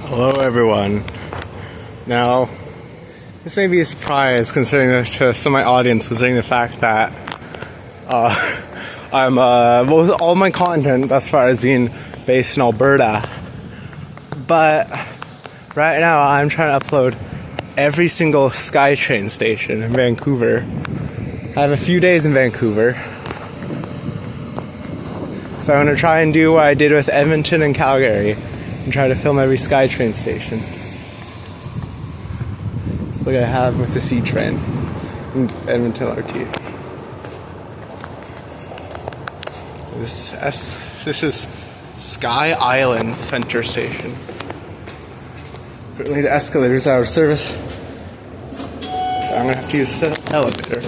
Hello everyone. Now, this may be a surprise considering to some of my audience, considering the fact that all my content thus far has been based in Alberta. But right now I'm trying to upload every single SkyTrain station in Vancouver. I have a few days in Vancouver. So I'm going to try and do what I did with Edmonton and Calgary and try to film every SkyTrain station. Just like I have with the C-Train in Edmonton RT. This is Sky Island Center Station. Currently the escalator's out of service, so I'm going to have to use the elevator.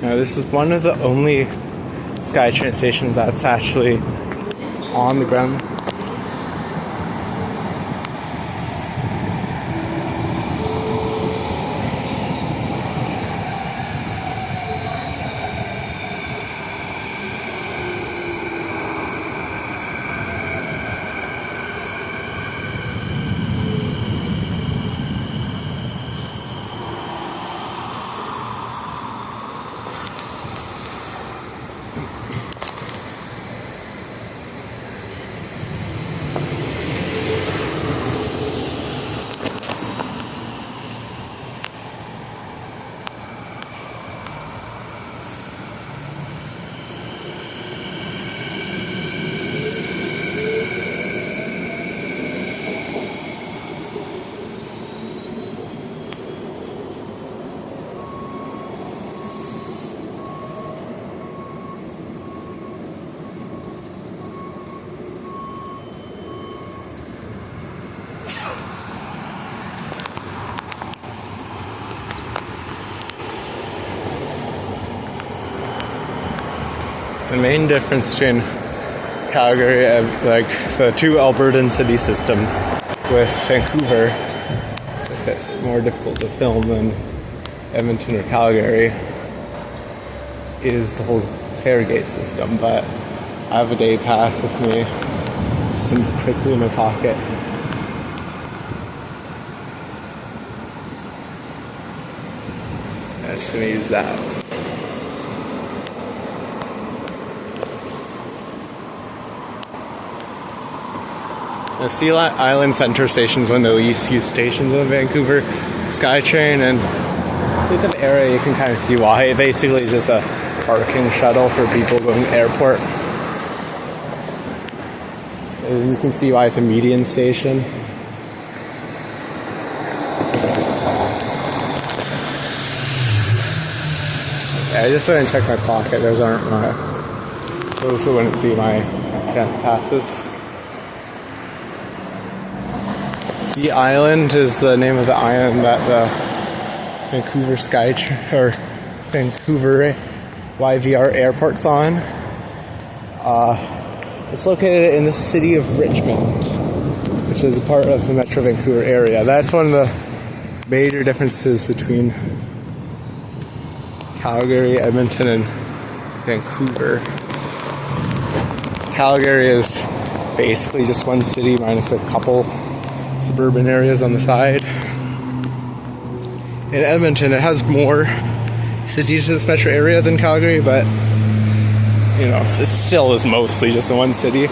Now, this is one of the only SkyTrain stations that's actually on the ground. The main difference between Calgary and like the two Albertan city systems with Vancouver, it's a bit more difficult to film than Edmonton or Calgary, is the whole fare gate system. But I have a day pass with me, just quickly in my pocket. I'm just gonna use that. The Sea Island Center Station is one of the least used stations of the Vancouver SkyTrain, and with an area you can kind of see why. It basically is just a parking shuttle for people going to the airport. And you can see why it's a median station. Yeah, I just went and checked my pocket. Those wouldn't be my camp passes. Sea Island is the name of the island that the Vancouver Sky Train or Vancouver YVR airport's on. It's located in the city of Richmond, which is a part of the Metro Vancouver area. That's one of the major differences between Calgary, Edmonton, and Vancouver. Calgary is basically just one city minus a couple suburban areas on the side. In Edmonton, it has more cities in this metro area than Calgary, but you know, it still is mostly just in one city.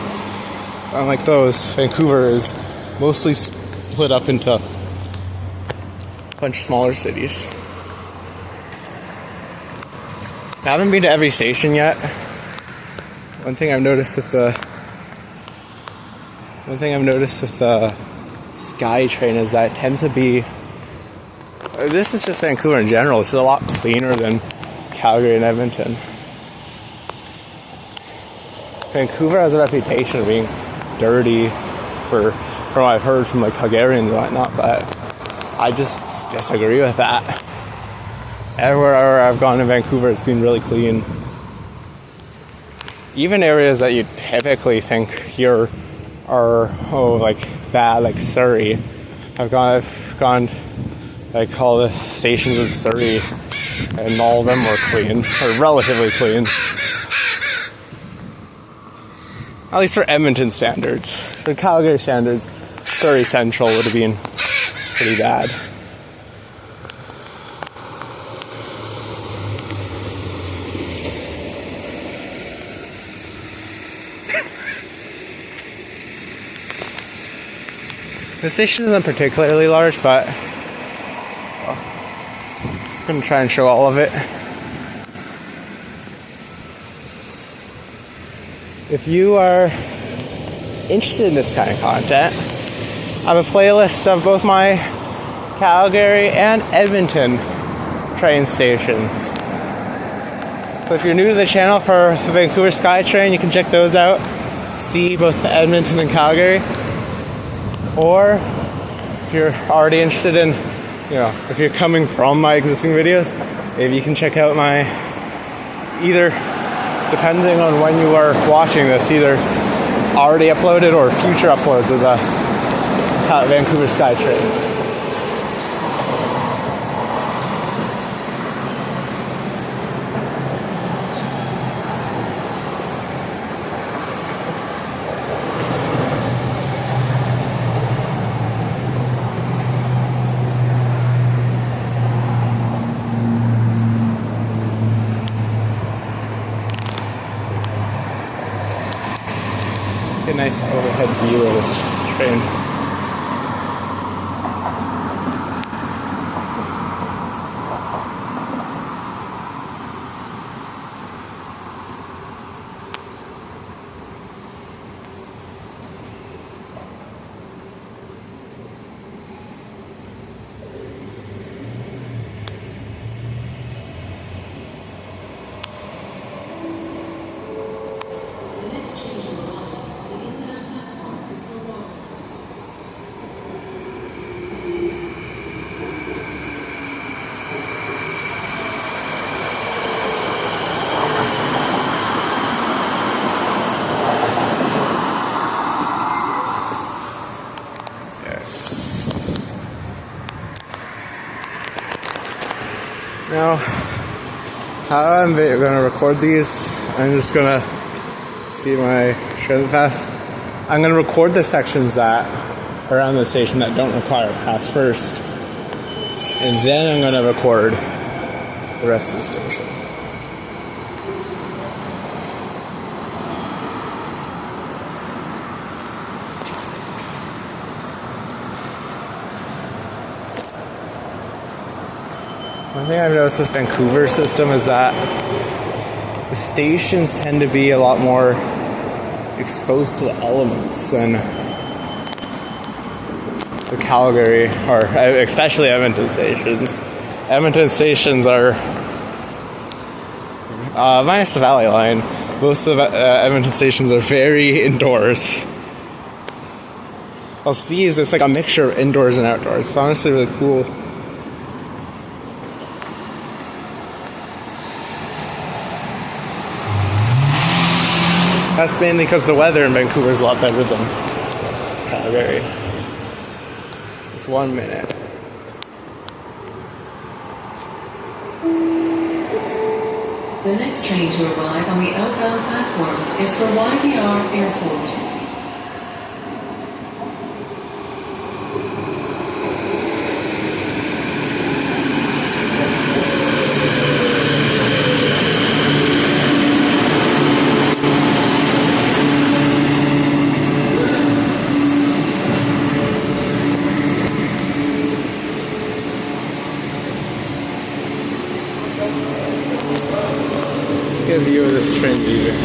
Unlike those, Vancouver is mostly split up into a bunch of smaller cities. I haven't been to every station yet. One thing I've noticed with the SkyTrain is that it tends to be, this is just Vancouver in general, it's a lot cleaner than Calgary and Edmonton. Vancouver has a reputation of being dirty from what I've heard from like Calgarians and whatnot, but I just disagree with that. Everywhere I've gone in Vancouver, it's been really clean. Even areas that you typically think here are like bad, like Surrey. I've gone like all the stations in Surrey, and all of them were clean, or relatively clean. At least for Edmonton standards. For Calgary standards, Surrey Central would have been pretty bad. The station isn't particularly large, but I'm going to try and show all of it. If you are interested in this kind of content, I have a playlist of both my Calgary and Edmonton train stations. So if you're new to the channel for the Vancouver Sky Train, you can check those out. See both the Edmonton and Calgary. Or if you're already interested in, if you're coming from my existing videos, maybe you can check out my, either, depending on when you are watching this, either already uploaded or future uploads of the Vancouver Sky Train. A nice overhead view of this train. Now, how I'm going to record these, I'm just going to see my transit pass. I'm going to record the sections that are around the station that don't require a pass first, and then I'm going to record the rest of the station. One thing I've noticed with Vancouver system is that the stations tend to be a lot more exposed to the elements than the Calgary, or especially Edmonton stations. Edmonton stations are, minus the Valley Line, most of Edmonton stations are very indoors. Whilst these, it's like a mixture of indoors and outdoors. It's honestly really cool. That's mainly because the weather in Vancouver is a lot better than Calgary. Just 1 minute. The next train to arrive on the outbound platform is for YVR Airport. Get a view of this train leaving.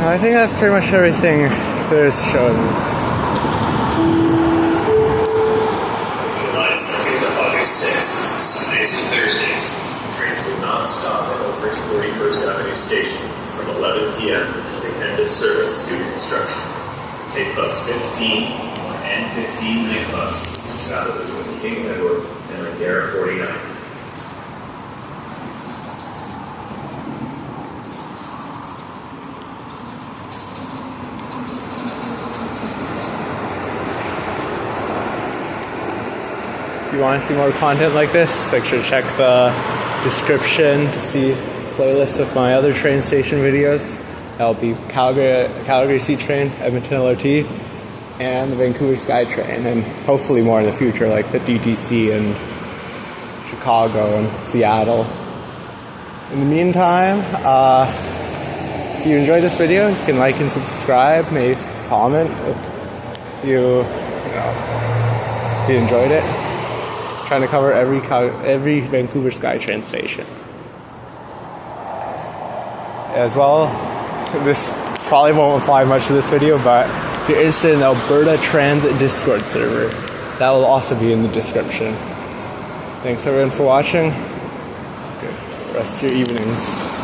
I think that's pretty much everything there's shown. July 2nd to August 6th, Sundays and Thursdays, trains will not stop at Oakridge 41st Avenue Station from 11 p.m. until the end of service due to construction. Take bus 15 or N15 link bus to travel between King Edward and Langara 49. If you want to see more content like this, make sure to check the description to see playlists of my other train station videos. That'll be Calgary C-Train, Edmonton LRT, and the Vancouver Sky Train, and hopefully more in the future, like the DTC in Chicago and Seattle. In the meantime, if you enjoyed this video, you can like and subscribe, maybe comment if you enjoyed it. Trying to cover every Vancouver SkyTrain station. As well, this probably won't apply much to this video, but if you're interested in the Alberta Transit Discord server, that will also be in the description. Thanks everyone for watching. Good rest of your evenings.